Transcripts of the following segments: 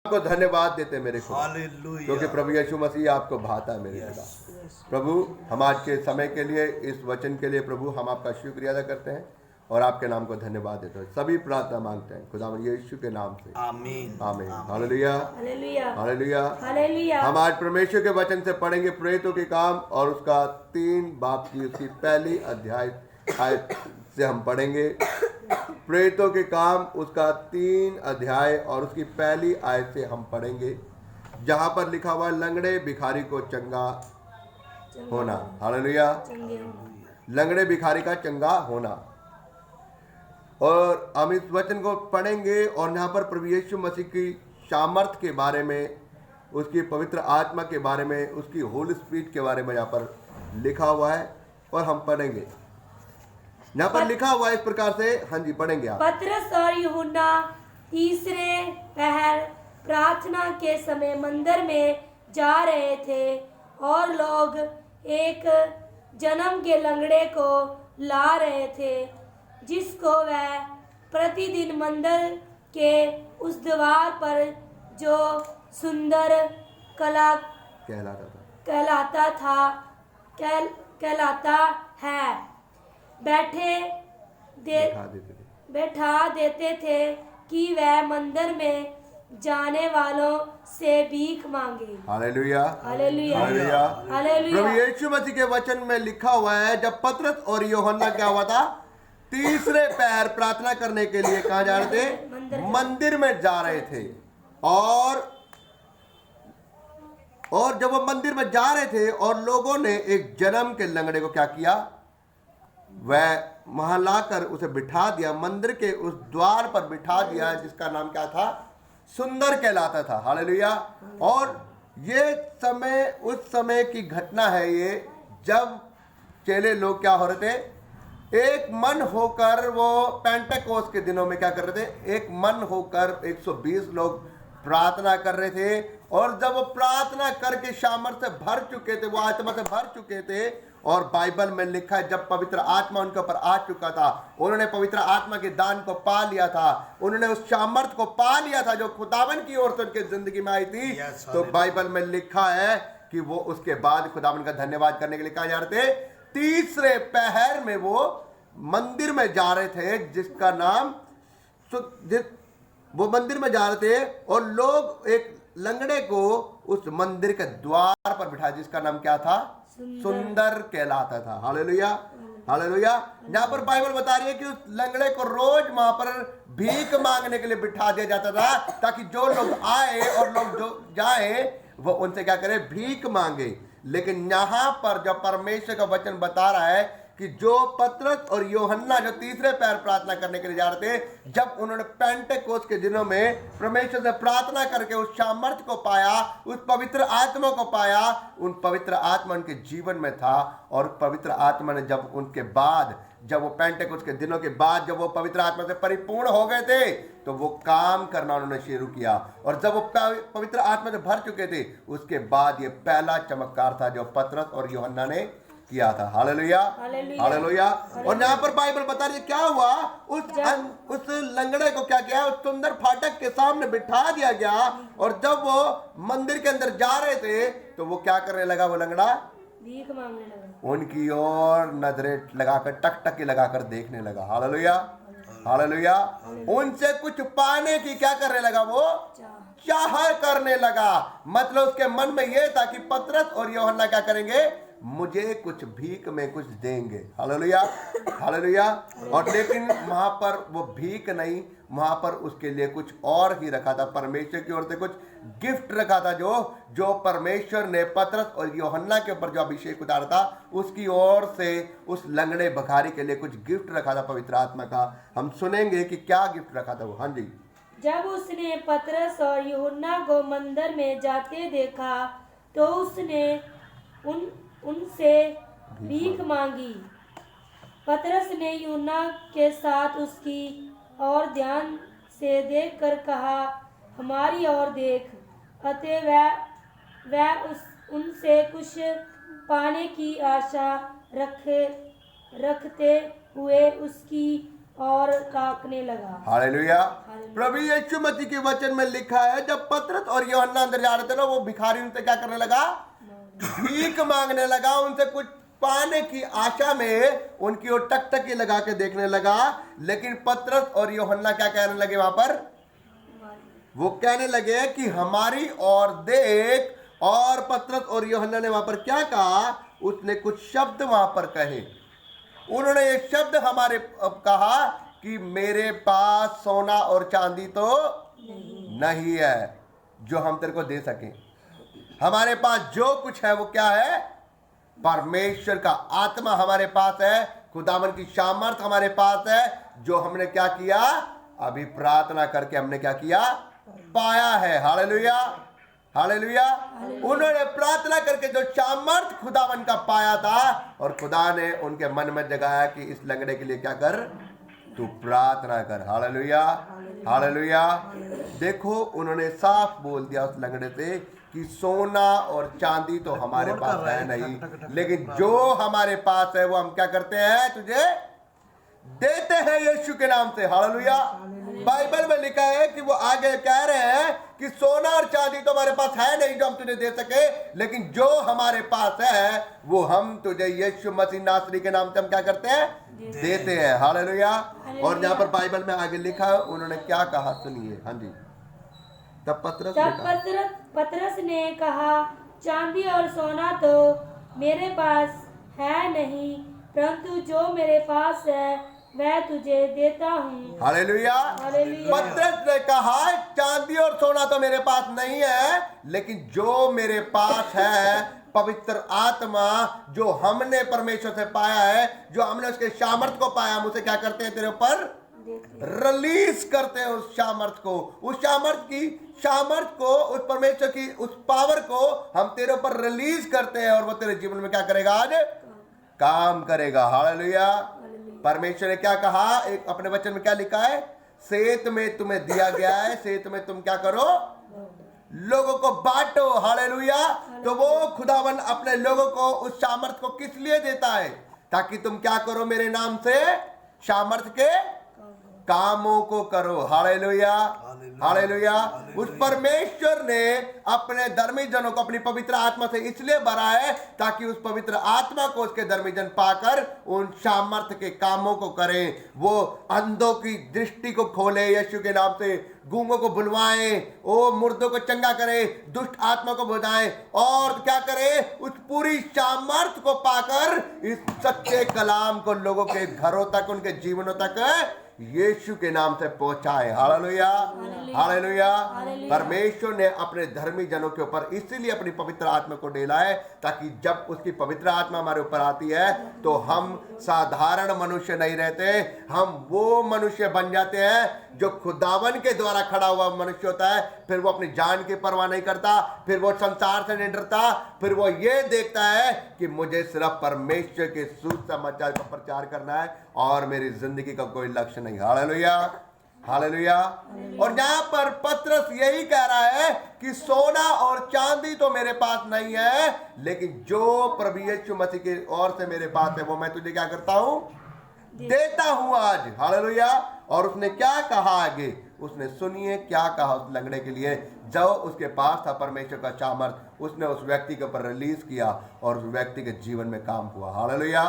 आपको धन्यवाद देते मेरे खुदा, हालेलुया। क्योंकि प्रभु यीशु मसीह आपको भाता है मेरे खुदा। प्रभु हम आज के समय के लिए, इस वचन के लिए प्रभु हम आपका शुक्रिया अदा करते हैं और आपके नाम को धन्यवाद देते हैं। सभी प्रार्थना मांगते हैं खुदा यीशु के नाम से, आमीन आमीन। Hallelujah, hallelujah, hallelujah, hallelujah. हम आज परमेश्वर के वचन से पढ़ेंगे प्रेरितों के काम और उसका 3 बाब की उसकी पहली अध्याय आयत से हम पढ़ेंगे। प्रेरितों के काम उसका 3 अध्याय और उसकी पहली आयत से हम पढ़ेंगे, जहां पर लिखा हुआ लंगड़े भिखारी को चंगा होना। हालेलुया, लंगड़े भिखारी का चंगा होना। और हम इस वचन को पढ़ेंगे और यहाँ पर प्रभु यीशु मसीह की सामर्थ के बारे में, उसकी पवित्र आत्मा के बारे में, उसकी होली स्पिरिट के बारे में यहाँ पर लिखा हुआ है और हम पढ़ेंगे। यहाँ पर लिखा हुआ है इस प्रकार से, हाँ जी पढ़ेंगे आप। पतरस और यूहन्ना तीसरे पहर प्रार्थना के समय मंदिर में जा रहे थे और लोग एक जन्म के लंगड़े को ला रहे थे, जिसको वह प्रतिदिन मंदिर के उस द्वार पर जो सुंदर कला कहलाता है बैठा देते थे कि वह मंदिर में जाने वालों से भीख मांगे। Hallelujah, hallelujah, hallelujah, hallelujah. प्रभु यीशु मसीह के वचन में लिखा हुआ है, जब पतरस और यूहन्ना क्या हुआ था, तीसरे पहर प्रार्थना करने के लिए कहाँ जा रहे थे, मंदिर में जा रहे थे। और जब वो मंदिर में जा रहे थे और लोगों ने एक जन्म के लंगड़े को क्या किया, वह वहां लाकर उसे बिठा दिया, मंदिर के उस द्वार पर बिठा दिया, जिसका नाम क्या था, सुंदर कहलाता था। हालेलुया। और ये समय उस समय की घटना है ये, जब चेले लोग क्या हो रहे थे, एक मन होकर, वो पेंटेकोस्त के दिनों में क्या कर रहे थे, एक मन होकर 120 लोग प्रार्थना कर रहे थे। और जब वो प्रार्थना करके सामर्थ से भर चुके थे, वो आत्मा से भर चुके थे, और बाइबल में लिखा है जब पवित्र आत्मा उनके ऊपर आ चुका था, उन्होंने पवित्र आत्मा के दान को पा लिया था, उन्होंने उस सामर्थ को पा लिया था जो खुदावन की ओर से उनके जिंदगी में आई थी। तो बाइबल में लिखा है कि वो उसके बाद खुदावन का धन्यवाद करने के लिए कहा जा रहे थे, तीसरे पहर में वो मंदिर में जा रहे थे, जिसका नाम वो मंदिर में जा रहे थे और लोग एक लंगड़े को उस मंदिर के द्वार पर बिठा, जिसका नाम क्या था, सुंदर कहलाता था। Hallelujah, hallelujah. यहाँ पर बाइबल बता रही है कि उस लंगड़े को रोज वहां पर भीख मांगने के लिए बिठा दिया जाता था, ताकि जो लोग आए और लोग जो जाए वो उनसे क्या करे, भीख मांगे। लेकिन यहाँ पर जब परमेश्वर का वचन बता रहा है कि जो पतरस और यूहन्ना जो तीसरे पैर प्रार्थना करने के लिए जा रहे थे, जब उन्होंने पेंटेकोस्त के दिनों में परमेश्वर से प्रार्थना करके उस सामर्थ्य को पाया, उस पवित्र आत्मा को पाया, उन पवित्र आत्मा उनके जीवन में था। और पवित्र आत्मा ने जब उनके बाद, जब वो पेंटेकोस्त के दिनों के बाद जब वो पवित्र आत्मा से परिपूर्ण हो गए थे, तो वो काम करना उन्होंने शुरू किया। और जब वो पवित्र आत्मा से भर चुके थे, उसके बाद ये पहला चमत्कार था जो पतरस और यूहन्ना ने किया था। Hallelujah, hallelujah. और यहाँ पर बाइबल बता रही है क्या हुआ, उस लंगड़े को क्या किया, उस सुंदर फाटक के सामने बिठा दिया गया। और जब वो मंदिर के अंदर जा रहे थे, तो वो क्या करने लगा, वो लंगड़ा भीख मांगने लगा, उनकी ओर नजरें लगाकर, टकटकी लगाकर देखने लगा। Hallelujah, hallelujah. उनसे कुछ पाने की क्या करने लगा, वो चाह करने लगा। मतलब उसके मन में यह था कि पतरस और यूहन्ना क्या करेंगे, मुझे कुछ भीख में कुछ देंगे। Hallelujah, hallelujah. और लेकिन वहां पर वो भीख नहीं, वहां पर उसके लिए कुछ और ही रखा था, परमेश्वर की ओर से कुछ गिफ्ट रखा था, जो परमेश्वर ने पतरस और यूहन्ना के ऊपर जो अभिषेक उतारा था, उसकी ओर से उस लंगड़े भिखारी के लिए कुछ गिफ्ट रखा था पवित्र आत्मा का। हम सुनेंगे कि क्या गिफ्ट रखा था वो। हाँ जी। जब उसने पतरस और यूहन्ना को मंदिर में जाते देखा, तो उसने उनसे भीख मांगी। पतरस ने यूहन्ना के साथ उसकी ओर ध्यान से देखकर कहा, हमारी ओर देख। अतः वह उनसे कुछ पाने की आशा रखते हुए उसकी और कांपने लगा। हालेलुया। प्रभु यीशु मसीह के वचन में लिखा है, जब पतरस और यूहन्ना अंदर जा रहे थे ना, वो भिखारी उनसे क्या करने लगा? भीख मांगने लगा। उनसे कुछ पाने की आशा में उनकी ओर टकटकी लगा के देखने लगा। लेकिन पतरस और यूहन्ना क्या कहने लगे वहां पर? वो कहने लगे कि हमारी ओर देख। और पतरस और यूहन्ना ने वहां पर क्या कहा? उसने कुछ शब्द वहां पर कहे। उन्होंने ये शब्द हमारे कहा कि मेरे पास सोना और चांदी तो नहीं है जो हम तेरे को दे सके। हमारे पास जो कुछ है वो क्या है? परमेश्वर का आत्मा हमारे पास है, खुदावन की सामर्थ हमारे पास है, जो हमने क्या किया? अभी प्रार्थना करके हमने क्या किया? पाया है। Hallelujah, hallelujah. उन्होंने प्रार्थना करके जो सामर्थ खुदावन का पाया था, और खुदा ने उनके मन में जगाया कि इस लंगड़े के लिए क्या कर? तू प्रार्थना कर। Hallelujah, hallelujah. देखो, उन्होंने साफ बोल दिया उस लंगड़े से कि सोना और चांदी तो हमारे पास है नहीं, लेकिन जो हमारे पास है वो हम क्या करते हैं? तुझे देते हैं यीशु के नाम से। हालेलुया। बाइबल में लिखा है कि वो आगे कह रहे हैं कि सोना और चांदी तो हमारे पास है नहीं जो हम तुझे दे सके, लेकिन जो हमारे पास है वो हम तुझे यीशु मसीह नासरी के नाम से हम क्या करते हैं? देते हैं। हालेलुया। और यहाँ पर बाइबल में आगे लिखा है, उन्होंने क्या कहा सुनिए। हाँ जी। तब पतरस ने कहा, चांदी और सोना तो मेरे पास है नहीं, परंतु जो मेरे पास है मैं तुझे देता हूँ। हालेलुया। पतरस ने कहा, चांदी और सोना तो मेरे पास नहीं है, लेकिन जो मेरे पास है पवित्र आत्मा, जो हमने परमेश्वर से पाया है, जो हमने उसके सामर्थ को पाया, हम उसे क्या करते हैं? तेरे ऊपर रिलीज करते हैं उस सामर्थ को, उस सामर्थ को, उस परमेश्वर की उस पावर को हम तेरे ऊपर रिलीज करते हैं, और वो तेरे जीवन में क्या करेगा? आज काम करेगा। हालेलुया। परमेश्वर ने क्या कहा? एक अपने वचन में क्या लिखा है? सेत में तुम्हें दिया गया है, सेत में तुम क्या करो? लोगों को बांटो। हालेलुया। तो वो खुदावन अपने लोगों को उस सामर्थ को किस लिए देता है? ताकि तुम क्या करो? मेरे नाम से सामर्थ के कामों को करो। Hallelujah, hallelujah. उस परमेश्वर ने अपने धर्मी जनों को अपनी पवित्र आत्मा से इसलिए भरा है ताकि उस पवित्र आत्मा को उसके धर्मी जन पाकर उन सामर्थ्य के कामों को करें। वो अंधों की दृष्टि को खोले यीशु के नाम से, गूंगों को बुलवाएं, ओ मुर्दों को चंगा करे, दुष्ट आत्मा को बुझाएं, और क्या करे? उस पूरी सामर्थ्य को पाकर इस सच्चे कलाम को लोगों के घरों तक, उनके जीवनों तक यीशु के नाम से पहुंचाए। Hallelujah, hallelujah. परमेश्वर ने अपने धर्मी जनों के ऊपर इसीलिए अपनी पवित्र आत्मा को डेला है ताकि जब उसकी पवित्र आत्मा हमारे ऊपर आती है तो हम साधारण मनुष्य नहीं रहते, हम वो मनुष्य बन जाते हैं जो खुदावन के द्वारा खड़ा हुआ मनुष्य होता है। फिर वो अपनी जान की परवाह नहीं करता, फिर वो संसार से नहीं डरता, फिर वो ये देखता है कि मुझे सिर्फ परमेश्वर के सुसमाचार का प्रचार करना है और मेरी जिंदगी का कोई लक्ष्य नहीं। Hallelujah, hallelujah. और यहाँ पर पतरस यही कह रहा है कि सोना और चांदी तो मेरे पास नहीं है, लेकिन जो प्रभु यीशु मसीह की ओर से मेरे पास है वो मैं तुझे क्या करता हूं? देता हूं आज। हालेलुया। और उसने क्या कहा आगे? उसने सुनिए क्या कहा उस लंगड़े के लिए, जो उसके पास था परमेश्वर का सामर्थ, उसने उस व्यक्ति के ऊपर रिलीज किया और उस व्यक्ति के जीवन में काम हुआ। Hallelujah,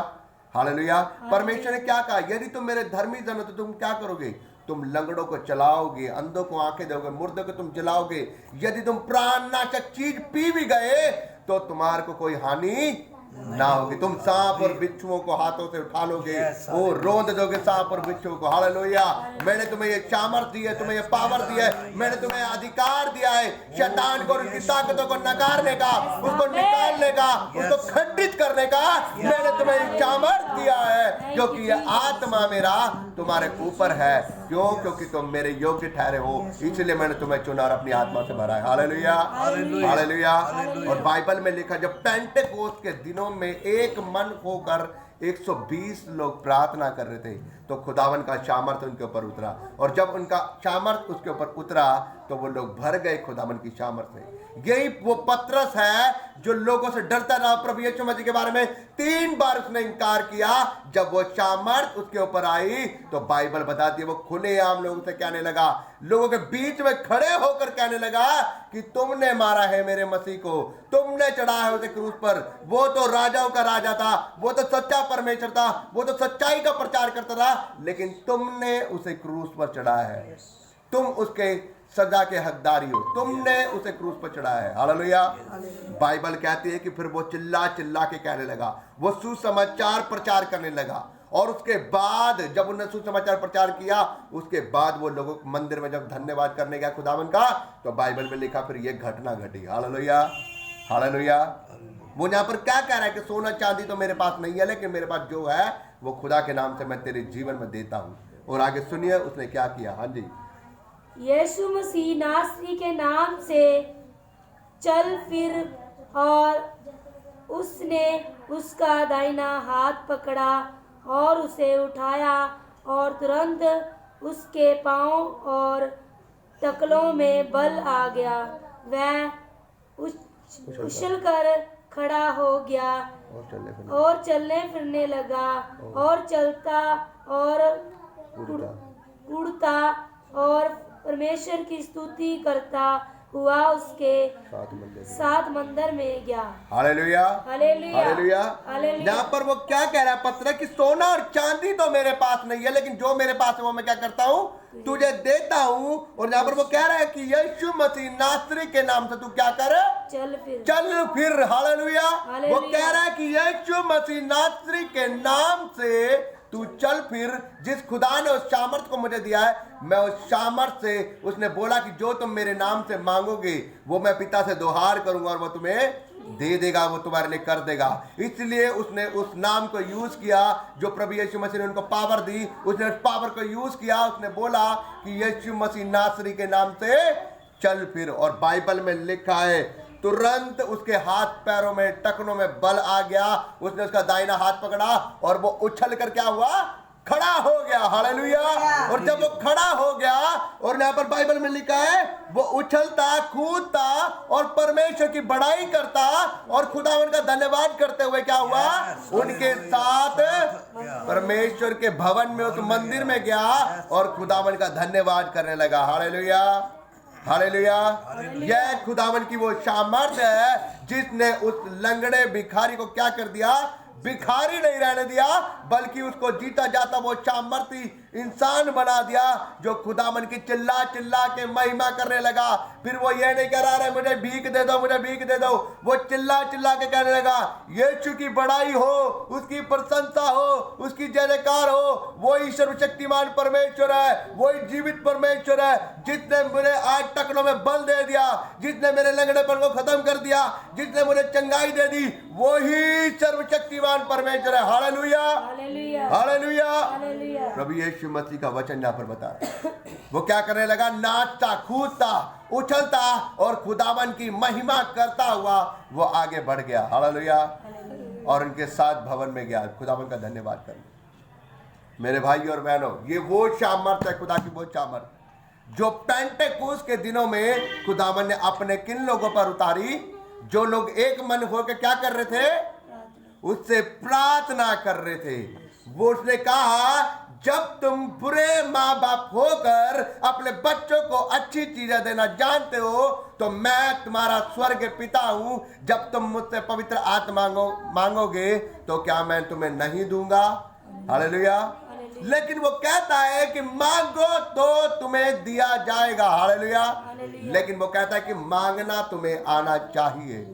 hallelujah. परमेश्वर ने क्या कहा? यदि तुम मेरे धर्मी जन हो तो तुम क्या करोगे? तुम लंगड़ों को चलाओगे, अंधों को आंखें दोगे, मुर्दों को तुम जलाओगे। यदि तुम प्राणनाशक चीज पी भी गए तो तुम्हारे को कोई हानि ना होगी। तुम सांप और बिच्छुओं को हाथों से उठा लोगे, वो रोंद दोगे सांप और बिच्छुओं को। हालेलुया। मैंने तुम्हें ये सामर्थ दी है, तुम्हें ये पावर दी है, मैंने तुम्हें अधिकार दिया है शैतान को, उनकी ताकतों को नकारने का, उसको निकालने का, उसको खंडित करने का। मैंने तुम्हें सामर्थ दिया है क्योंकि ये आत्मा मेरा तुम्हारे ऊपर है। क्यों? क्योंकि तुम मेरे योग्य ठहरे हो, इसलिए मैंने तुम्हें चुना और अपनी आत्मा से भरा है। Hallelujah, hallelujah. और बाइबल में लिखा जब पेंटेकोस्त के दिनों में एक मन होकर 120 लोग प्रार्थना कर रहे थे तो खुदावन का सामर्थ उनके ऊपर उतरा, और जब उनका सामर्थ उसके ऊपर उतरा तो वो लोग भर गए खुदावन की सामर्थ से। यही वो पतरस है जो लोगों से डरता रहा। प्रभु यीशु मसीह के बारे में 3 बार उसने इनकार किया। जब वो सामर्थ उसके ऊपर आई तो बाइबल बताती है वो खुलेआम लोगों से कहने लगा, लोगों के बीच में खड़े होकर कहने लगा कि तुमने मारा है मेरे मसीह को, तुमने चढ़ाया है उसे क्रूस पर। वो तो राजाओं का राजा था, वो तो सच्चा परमेश्वर था, वो तो सच्चाई का प्रचार करता था, लेकिन तुमने उसे क्रूस पर चढ़ाया है। तुम उसके सजा के हकदारी हो, तुमने उसे क्रूस पर चढ़ाया है। हालेलुया। बाइबल कहती है कि फिर वो चिल्ला चिल्ला के कहने लगा, वो सुसमाचार प्रचार करने लगा। और उसके बाद जब उन्होंने सुसमाचार प्रचार किया, उसके बाद वो लोगों मंदिर में जब धन्यवाद करने गया खुदावन का, तो बाइबल में लिखा फिर ये घटना घटी। Hallelujah, hallelujah. वो यहाँ पर क्या कह रहा है कि सोना चांदी तो मेरे पास नहीं है, लेकिन मेरे पास जो है वो खुदा के नाम से मैं तेरे जीवन में देता हूं। और आगे सुनिए उसने क्या किया। हाँ जी, यीशु मसीह नासरी के नाम से चल फिर, और उसने उसका दाहिना हाथ पकड़ा और उसे उठाया, और तुरंत उसके पांव और टकलों में बल आ गया। वह उछलकर खड़ा हो गया और चलने फिरने लगा, और चलता और उड़ता और परमेश्वर की स्तुति करता हुआ उसके साथ मंदिर में गया। Hallelujah, hallelujah, hallelujah. हालेलुया। यहाँ पर वो क्या कह रहा है पत्र कि सोना और चांदी तो मेरे पास नहीं है, लेकिन जो मेरे पास है वो मैं क्या करता हूँ, तुझे देता हूँ। और यहाँ पर वो कह रहा है कि यीशु मसीह नासरी के नाम से तू क्या कर, चल फिर, चल फिर। हालेलुया। हालेलुया। वो कह रहा है कि यीशु मसीह नासरी के नाम से तू चल फिर। जिस खुदा ने उस सामर्थ को मुझे दिया है, मैं उस सामर्थ से, उसने बोला कि जो तुम मेरे नाम से मांगोगे वो मैं पिता से दोहार करूंगा और वो तुम्हें दे देगा, वो तुम्हारे लिए कर देगा। इसलिए उसने उस नाम को यूज किया जो प्रभु यीशु मसीह ने उनको पावर दी, उसने उस पावर को यूज किया। उसने बोला कि यीशु मसीह नासरी के नाम से चल फिर। और बाइबल में लिखा है तुरंत उसके हाथ पैरों में टखनों में बल आ गया। उसने उसका दाहिना हाथ पकड़ा और वो उछल कर क्या हुआ, खड़ा हो गया। हालेलुया। और जब वो खड़ा हो गया, और यहाँ पर बाइबल में लिखा है वो उछलता कूदता और परमेश्वर की बड़ाई करता और खुदावन का धन्यवाद करते हुए क्या हुआ, उनके साथ परमेश्वर के भवन में उस मंदिर में गया और खुदावन का धन्यवाद करने लगा। Hallelujah, hallelujah. यह खुदावन की वो सामर्थ है जिसने उस लंगड़े भिखारी को क्या कर दिया, भिखारी नहीं रहने दिया, बल्कि उसको जीता जाता वो सामर्थी इंसान बना दिया जो खुदावन की चिल्ला चिल्ला के महिमा करने लगा। फिर वो ये नहीं कह रहा है मुझे भीख दे दो, मुझे भीख दे दो। वो चिल्ला चिल्ला के कहने लगा यीशु की बड़ाई हो, उसकी प्रशंसा हो, उसकी जय जयकार हो। वही सर्वशक्तिमान परमेश्वर है, वही जीवित परमेश्वर है जिसने मुझे आज टकलों में बल दे दिया, जिसने मेरे लंगड़ेपन को खत्म कर दिया, जिसने मुझे चंगाई दे दी, वही सर्वशक्तिमान परमेश्वर है। Hallelujah, hallelujah, hallelujah. हालेलुया। प्रभु यीशु मसीह का वचन यहाँ पर बता रहा है। वो क्या करने लगा, नाचता कूदता उछलता और खुदावन की महिमा करता हुआ वो आगे बढ़ गया। हालेलुया। और उनके साथ भवन में गया खुदावन का धन्यवाद करने। मेरे भाई और बहनों, ये वो सामर्थ है, खुदा की वो सामर्थ जो पेंटेकोस्त के दिनों में खुदावन ने अपने किन लोगों पर उतारी, जो लोग एक मन होकर क्या कर रहे थे, उससे प्रार्थना कर रहे थे। वो उसने कहा जब तुम बुरे माँ बाप होकर अपने बच्चों को अच्छी चीजें देना जानते हो, तो मैं तुम्हारा स्वर्ग पिता हूं। जब तुम मुझसे पवित्र आत्मा मांगोगे तो क्या मैं तुम्हें नहीं दूंगा। हालेलुया। लेकिन वो कहता है कि मांगो तो तुम्हें दिया जाएगा। हालेलुया। लेकिन वो कहता है कि मांगना तुम्हें आना चाहिए।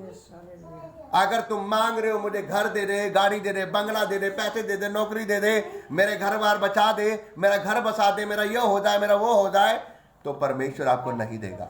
अगर तुम मांग रहे हो मुझे घर दे दे, गाड़ी दे दे, बंगला दे दे, पैसे दे दे, नौकरी दे दे, मेरे घर बार बचा दे, मेरा घर बसा दे, मेरा ये हो जाए, मेरा वो हो जाए, तो परमेश्वर आपको नहीं देगा।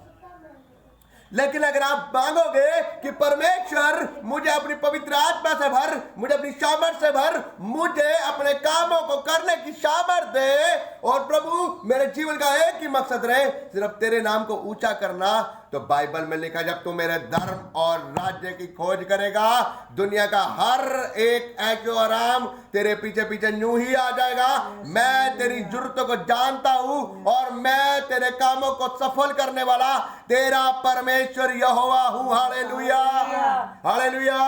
लेकिन अगर आप मांगोगे कि परमेश्वर मुझे अपनी पवित्र आत्मा से भर, मुझे अपनी सामर्थ से भर, मुझे अपने कामों को करने की सामर्थ दे, और प्रभु मेरे जीवन का एक ही मकसद रहे, सिर्फ तेरे नाम को ऊंचा करना। तो बाइबल में लिखा, जब तू मेरे धर्म और राज्य की खोज करेगा, दुनिया का हर एक ऐशो आराम तेरे पीछे पीछे यूं ही आ जाएगा। मैं तेरी जरूरतों को जानता हूं और मैं तेरे कामों को सफल करने वाला तेरा परमेश्वर यहोवा हूं। Hallelujah, hallelujah.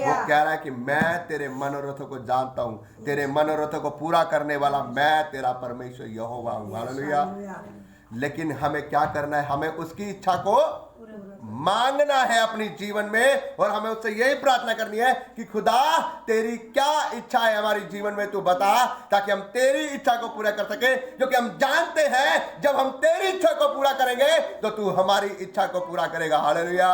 वो कह रहा है कि मैं तेरे मनोरथों को जानता हूं, तेरे मनोरथों को पूरा करने वाला मैं तेरा परमेश्वर यहोवा हूं। हालेलुया। लेकिन हमें क्या करना है? हमें उसकी इच्छा को मांगना है अपनी जीवन में, और हमें उससे यही प्रार्थना करनी है कि खुदा तेरी क्या इच्छा है हमारे जीवन में, तू बता, ताकि हम तेरी इच्छा को पूरा कर सके। क्योंकि हम जानते हैं जब हम तेरी इच्छा को पूरा करेंगे तो तू हमारी इच्छा को पूरा करेगा। हालेलुया।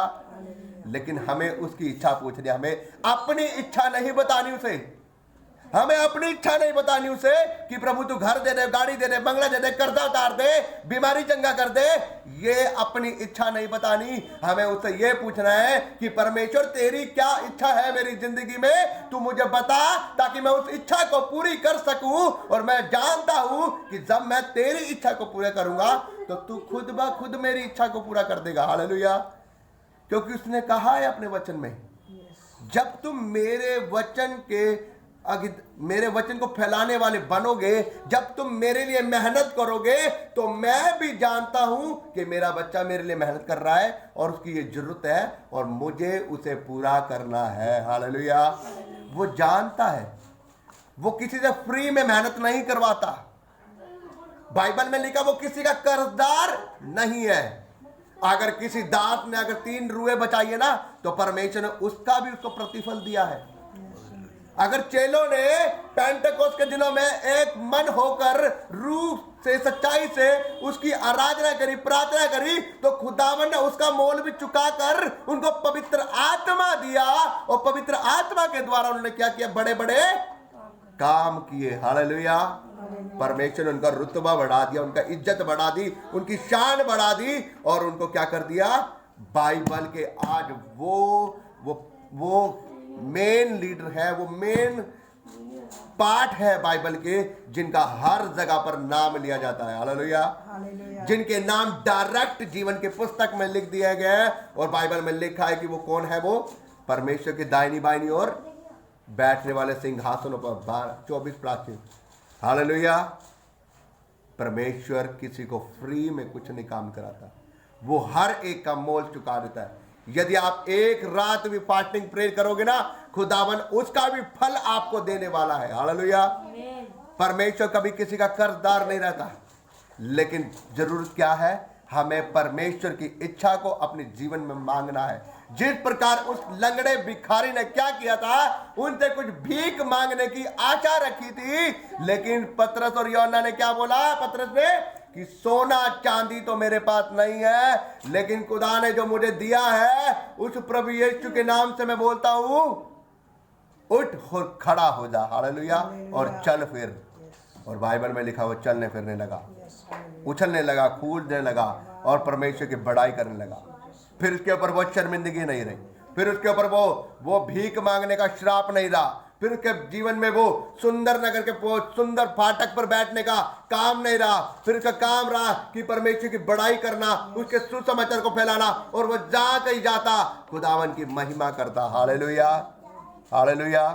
लेकिन हमें उसकी इच्छा पूछनी, हमें अपनी इच्छा नहीं बतानी उसे, हमें अपनी इच्छा नहीं बतानी उसे कि प्रभु तू घर दे दे, गाड़ी दे दे, बंगला दे दे, कर्जा उतार दे, बीमारी चंगा कर दे। ये अपनी इच्छा नहीं बतानी, हमें उससे ये पूछना है कि परमेश्वर तेरी क्या इच्छा है मेरी जिंदगी में, तू मुझे बता, ताकि मैं उस इच्छा को पूरी कर सकूं। और मैं जानता हूं कि जब मैं तेरी इच्छा को पूरा करूंगा तो तू खुद ब खुद मेरी इच्छा को पूरा कर देगा। हालेलुया। क्योंकि उसने कहा है अपने वचन में, जब तुम मेरे वचन को फैलाने वाले बनोगे, जब तुम मेरे लिए मेहनत करोगे, तो मैं भी जानता हूं कि मेरा बच्चा मेरे लिए मेहनत कर रहा है और उसकी ये जरूरत है और मुझे उसे पूरा करना है। हालेलुया। वो जानता है, वो किसी से फ्री में मेहनत नहीं करवाता। बाइबल में लिखा वो किसी का कर्जदार नहीं है। अगर किसी दास ने अगर 3 रुए बचाइए ना, तो परमेश्वर ने उसका भी उसको प्रतिफल दिया है। अगर चेलों ने पेंटेकोस्त के दिनों में एक मन होकर रूह से, सच्चाई से उसकी आराधना करी, प्रार्थना करी, तो खुदावन ने उसका मोल भी चुकाकर उनको पवित्र आत्मा दिया, और पवित्र आत्मा के द्वारा उन्होंने क्या किया? बड़े बड़े काम किए। हालेलुया। परमेश्वर ने उनका रुतबा बढ़ा दिया, उनका इज्जत बढ़ा दी, उनकी शान बढ़ा दी, और उनको क्या कर दिया? बाइबल के आज वो मेन लीडर है, वो मेन पार्ट है बाइबल के, जिनका हर जगह पर नाम लिया जाता है। हालेलुया। जिनके नाम डायरेक्ट जीवन के पुस्तक में लिख दिया गया है, और बाइबल में लिखा है कि वो कौन है? वो परमेश्वर के दाहिनी बाईनी और बैठने वाले सिंहासनों पर 24 प्राचीन। हालेलुया। परमेश्वर किसी को फ्री में कुछ नहीं काम कराता, वो हर एक का मोल चुका देता है। यदि आप एक रात भी फास्टिंग प्रेयर करोगे ना, खुदावन उसका भी फल आपको देने वाला है। हालेलुया। परमेश्वर कभी किसी का कर्जदार नहीं रहता। लेकिन जरूरत क्या है? हमें परमेश्वर की इच्छा को अपने जीवन में मांगना है। जिस प्रकार उस लंगड़े भिखारी ने क्या किया था, उनसे कुछ भीख मांगने की आशा रखी थी, लेकिन पतरस और यूहन्ना ने क्या बोला? पतरस ने कि सोना चांदी तो मेरे पास नहीं है, लेकिन खुदा ने जो मुझे दिया है, उस प्रभु यीशु के नाम से मैं बोलता हूं, उठ खड़ा हो जा। हालेलुया। और चल फिर। और बाइबल में लिखा, वो चलने फिरने लगा, उछलने लगा, कूदने लगा, और परमेश्वर की बड़ाई करने लगा। फिर उसके ऊपर वो शर्मिंदगी नहीं रही, फिर उसके ऊपर वो भीख मांगने का श्राप नहीं रहा, फिर उसके जीवन में वो सुंदर नगर के सुंदर फाटक पर बैठने का काम नहीं रहा। फिर उसका काम रहा कि परमेश्वर की बड़ाई करना, उसके सुसमाचार को फैलाना, और वो जहां कहीं जाता खुदावन की महिमा करता। हालेलुया। हालेलुया।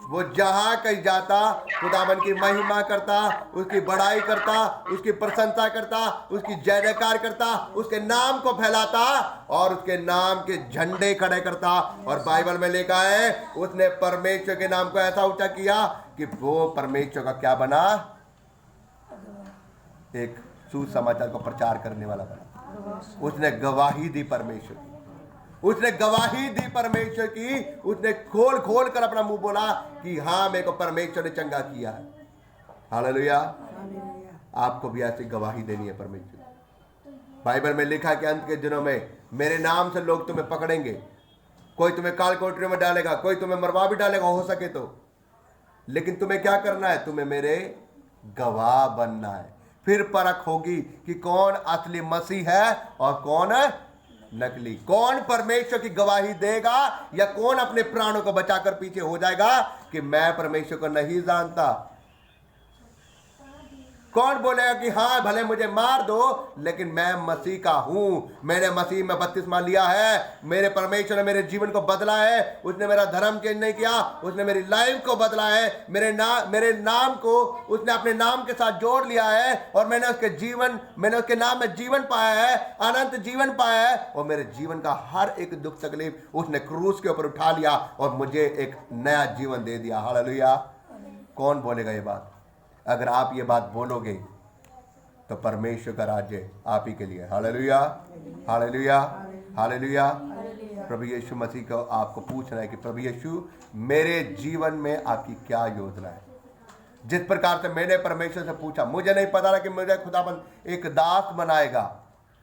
वो जहां कहीं जाता खुदावन की महिमा करता, उसकी बड़ाई करता, उसकी प्रशंसा करता, उसकी जय जयकार करता, उसके नाम को फैलाता और उसके नाम के झंडे खड़े करता। और बाइबल में लिखा है, उसने परमेश्वर के नाम को ऐसा ऊंचा किया कि वो परमेश्वर का क्या बना? एक सुसमाचार को प्रचार करने वाला बना। उसने गवाही दी परमेश्वर की, उसने गवाही दी परमेश्वर की, उसने खोल खोल कर अपना मुंह बोला कि हाँ, मेरे को परमेश्वर ने चंगा किया है। हालेलुया। आपको भी ऐसी गवाही देनी है परमेश्वर। बाइबल में लिखा कि अंत के दिनों में मेरे नाम से लोग तुम्हें पकड़ेंगे, कोई तुम्हें काल कोठरी में डालेगा, कोई तुम्हें मरवा भी डालेगा हो सके तो, लेकिन तुम्हें क्या करना है? तुम्हें मेरे गवाह बनना है। फिर परख होगी कि कौन असली मसीह है और कौन नकली, कौन परमेश्वर की गवाही देगा या कौन अपने प्राणों को बचाकर पीछे हो जाएगा कि मैं परमेश्वर को नहीं जानता। कौन बोलेगा कि हाँ भले मुझे मार दो, लेकिन मैं मसीह का हूं, मैंने मसीह में बपतिस्मा लिया है, मेरे परमेश्वर ने मेरे जीवन को बदला है, उसने मेरा धर्म चेंज नहीं किया, उसने मेरी लाइफ को बदला है, मेरे नाम को उसने अपने नाम के साथ जोड़ लिया है, और मैंने उसके नाम में जीवन पाया है, अनंत जीवन पाया है, और मेरे जीवन का हर एक दुख तकलीफ उसने क्रूस के ऊपर उठा लिया और मुझे एक नया जीवन दे दिया। हालेलुया। कौन बोलेगा ये बात? अगर आप ये बात बोलोगे तो परमेश्वर का राज्य आप ही के लिए। Hallelujah, hallelujah, hallelujah. प्रभु यीशु मसीह को आपको पूछना है कि प्रभु यीशु मेरे जीवन में आपकी क्या योजना है। जिस प्रकार से मैंने परमेश्वर से पूछा, मुझे नहीं पता था कि मुझे खुदाबंद एक दास बनाएगा,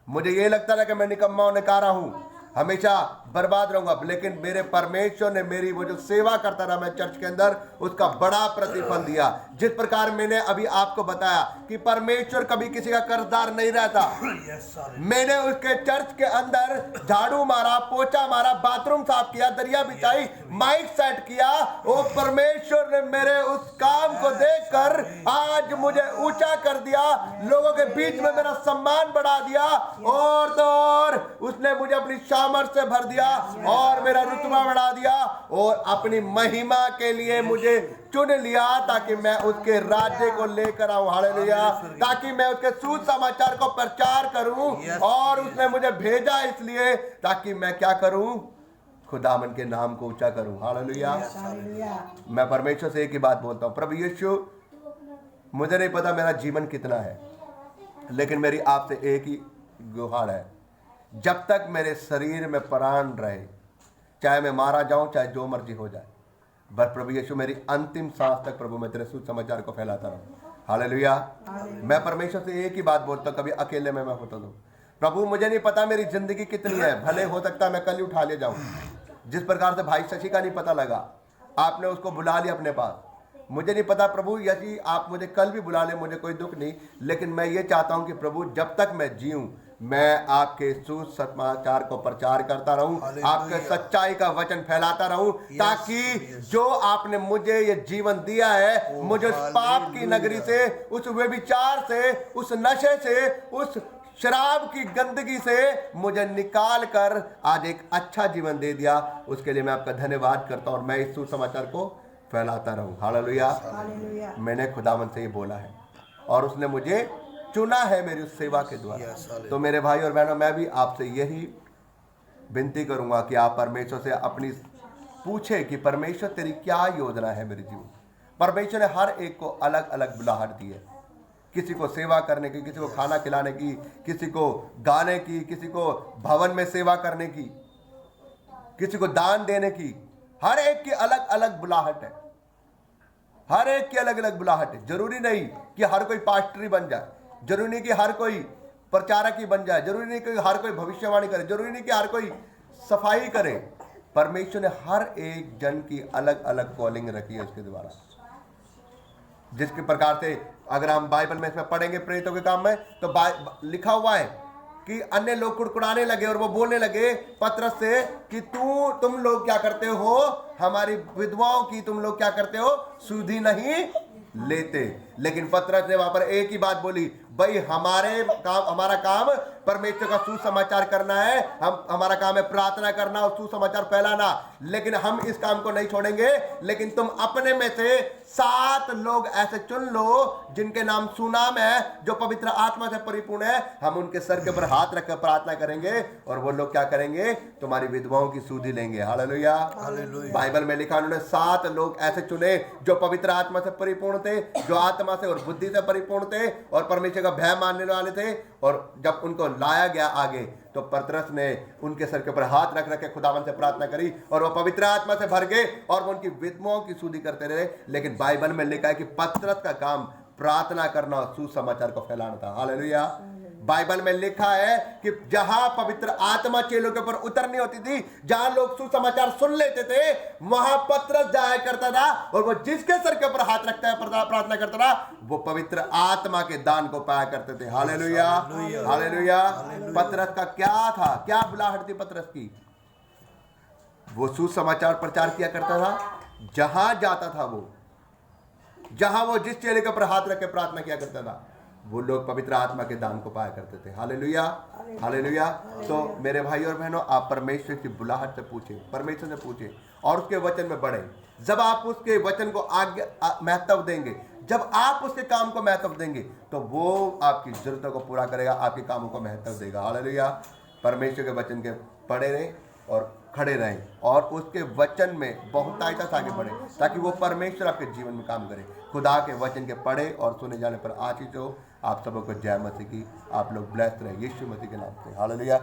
मुझे ये लगता था कि मैं निकम्मा और नकारा हूं, हमेशा बर्बाद रहूंगा, लेकिन मेरे परमेश्वर ने मेरी वो जो सेवा करता रहा मैं चर्च के अंदर, उसका बड़ा प्रतिफल दिया। जिस प्रकार मैंने अभी आपको बताया कि परमेश्वर कभी किसी का कर्जदार नहीं रहता, मैंने उसके चर्च के अंदर झाड़ू मारा, पोछा मारा, बाथरूम साफ किया, दरिया बिछाई, माइक सेट किया, वो परमेश्वर ने मेरे उस काम को देखकर आज मुझे ऊंचा कर दिया, लोगों के बीच में मेरा सम्मान बढ़ा दिया, और तो और उसने मुझे अपनी सामर्थ से भर दिया और मेरा रुतबा बढ़ा दिया, और अपनी महिमा के लिए मुझे चुन लिया ताकि मैं उसके राज्य को लेकर आऊं। हालेलुया। ताकि मैं उसके सुसमाचार को प्रचार करूं, और उसने मुझे भेजा इसलिए ताकि मैं क्या करूं? खुदावन के नाम को ऊंचा करूं। हालेलुया। मैं परमेश्वर से एक ही बात बोलता हूं, प्रभु यीशु मुझे नहीं पता मेरा जीवन कितना है, लेकिन मेरी आपसे एक ही गुहार है, जब तक मेरे शरीर में प्राण रहे, चाहे मैं मारा जाऊं, चाहे जो मर्जी हो जाए, बस प्रभु यीशु मेरी अंतिम सांस तक प्रभु मैं तेरे सुसमाचार को फैलाता रहूं। हालेलुया। मैं परमेश्वर से एक ही बात बोलता हूं, कभी अकेले में मैं होता हूं, प्रभु मुझे नहीं पता मेरी जिंदगी कितनी है, भले हो सकता है मैं कल ही उठा ले जाऊं। जिस प्रकार से भाई शशि का नहीं पता लगा, आपने उसको बुला लिया अपने पास, मुझे नहीं पता प्रभु, यदि आप मुझे कल भी बुला ले, मुझे कोई दुख नहीं, लेकिन मैं ये चाहता हूं कि प्रभु जब तक मैं जीऊं, मैं आपके सुसमाचार को प्रचार करता रहूं, आपके सच्चाई का वचन फैलाता रहूं, ताकि जो आपने मुझे ये जीवन दिया है, मुझे उस पाप की नगरी से, उस व्यभिचार से, उस नशे से, उस शराब की गंदगी से मुझे निकाल कर आज एक अच्छा जीवन दे दिया, उसके लिए मैं आपका धन्यवाद करता हूं, और मैं इस सुसमाचार को फैलाता रहूं। हालेलुया। मैंने खुदावन से ही बोला है, और उसने मुझे चुना है मेरी उस सेवा के द्वारा। तो मेरे भाई और बहनों, मैं भी आपसे यही विनती करूंगा कि आप परमेश्वर से अपनी पूछे कि परमेश्वर तेरी क्या योजना है मेरे जीवन। परमेश्वर ने हर एक को अलग अलग बुलाहट दी है, किसी को सेवा करने की, किसी को खाना खिलाने की, किसी को गाने की, किसी को भवन में सेवा करने की, किसी को दान देने की। हर एक की अलग अलग बुलाहट है, हर एक की अलग अलग बुलाहट है। जरूरी नहीं कि हर कोई पास्टरी बन जाए, जरूरी नहीं कि हर कोई प्रचारक ही बन जाए, जरूरी नहीं कि हर कोई भविष्यवाणी करे, जरूरी नहीं कि हर कोई सफाई करे। परमेश्वर ने हर एक जन की अलग अलग कॉलिंग रखी है उसके द्वारा। जिसके प्रकार से अगर हम बाइबल में इसमें पढ़ेंगे प्रेरितों के काम में, तो लिखा हुआ है कि अन्य लोग कुड़कुड़ाने लगे और वो बोलने लगे पतरस से कि तुम लोग क्या करते हो, हमारी विधवाओं की तुम लोग क्या करते हो, सुधि नहीं लेते। लेकिन पतरस ने वहां पर एक ही बात बोली, भाई हमारा काम परमेश्वर का सुसमाचार करना है, हमारा काम है प्रार्थना करना और सुसमाचार फैलाना, लेकिन हम इस काम को नहीं छोड़ेंगे। लेकिन तुम अपने में से 7 लोग ऐसे चुन लो जिनके नाम सुनाम है, जो पवित्र आत्मा से परिपूर्ण है, हम उनके सर के ऊपर हाथ रखकर प्रार्थना करेंगे, और वो लोग क्या करेंगे, तुम्हारी विधवाओं की सुधि लेंगे। हालेलुया। बाइबल में लिखा उन्होंने 7 लोग ऐसे चुने जो पवित्र आत्मा से परिपूर्ण थे, जो आत्मा से और बुद्धि से परिपूर्ण थे, और परमेश्वर का भय मानने वाले थे। और जब उनको लाया गया आगे, तो पतरस ने उनके सर के ऊपर हाथ रख रख के खुदावन से प्रार्थना करी, और वो पवित्र आत्मा से भर गए, और वो उनकी विधवाओं की सुधि करते रहे। लेकिन बाइबल में लिखा है कि पतरस का काम प्रार्थना करना और सुसमाचार को फैलाना था। हालेलुया। बाइबल में लिखा है कि जहां पवित्र आत्मा चेलों के ऊपर उतरनी होती थी, जहां लोग सुसमाचार सुन लेते थे, वहां पतरस जाया करता था, और वो जिसके सर के ऊपर हाथ रखता है प्रार्थना करता था, वो पवित्र आत्मा के दान को पाया करते थे। Hallelujah, hallelujah. पतरस का क्या था, क्या बुलाहट थी पतरस की? वो सुसमाचार प्रचार किया करता था, जहां जाता था वो, जहां वो जिस चेले के ऊपर हाथ रख के प्रार्थना किया करता था, वो लोग पवित्र आत्मा के दान को पाया करते थे। Hallelujah, hallelujah. तो मेरे भाई और बहनों, आप परमेश्वर की बुलाहट से पूछें, परमेश्वर से पूछें और उसके वचन में बढ़ें। जब आप उसके वचन को महत्व देंगे, जब आप उसके काम को महत्व देंगे, तो वो आपकी जरूरतों को पूरा करेगा, आपके कामों को महत्व देगा। हालेलुया। परमेश्वर के वचन के पढ़े रहें और खड़े रहें और उसके वचन में बहुतायता से आगे बढ़े, ताकि वो परमेश्वर आपके जीवन में काम करे। खुदा के वचन के पढ़े और सुने जाने पर आशीष हो। आप सबको जय मसीह की। आप लोग ब्लेस्ड रहे यीशु मसीह के नाम से। हालेलुया।